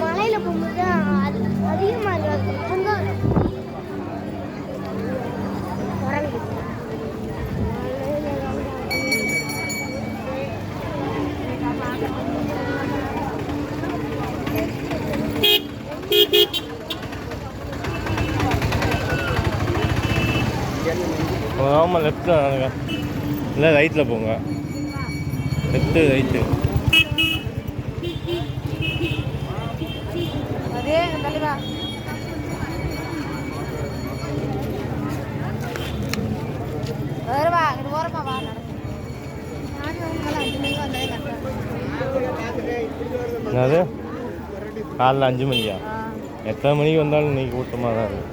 மலையில போகும்போது அதிகமா ஆமாம் லெஃப்ட்டில் வாங்க, இல்லை ரைட்டில் போங்க, லெஃப்ட்டு ரைட்டு. என்னது காலைல 5 மணியா? எத்தனை மணிக்கு வந்தாலும் இன்னைக்கு கூட்டமாக தான் இருக்குது.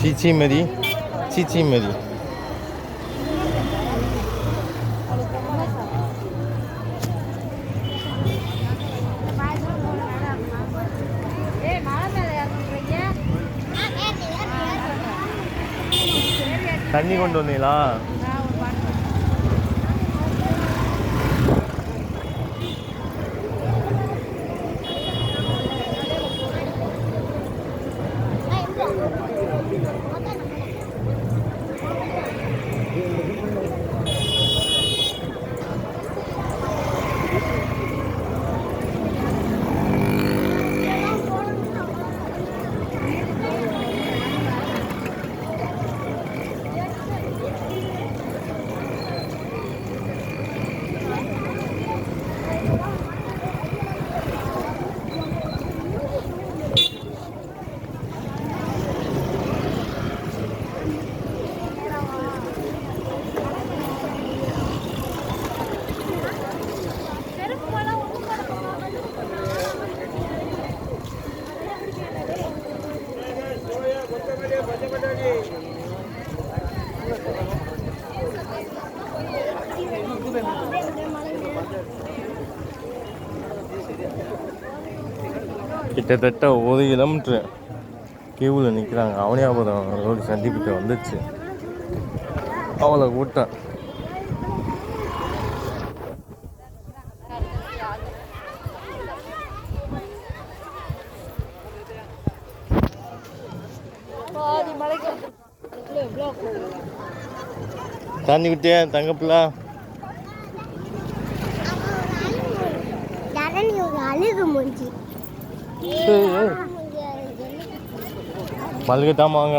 சீச்சி மதி சீச்சி மதி தண்ணி கொண்டு வந்தீங்களா? கிட்டத்தட்ட 1 கிலோமீட்ரு கியூவில் நிற்கிறாங்க. அவனியாபுரம் ரோடு சந்திப்பிட்ட வந்துச்சு, அவ்வளோ கூட்டம். தாண்டி விட்டியா தங்கப்பிள்ளா? மல்லிகை தான் வாங்க.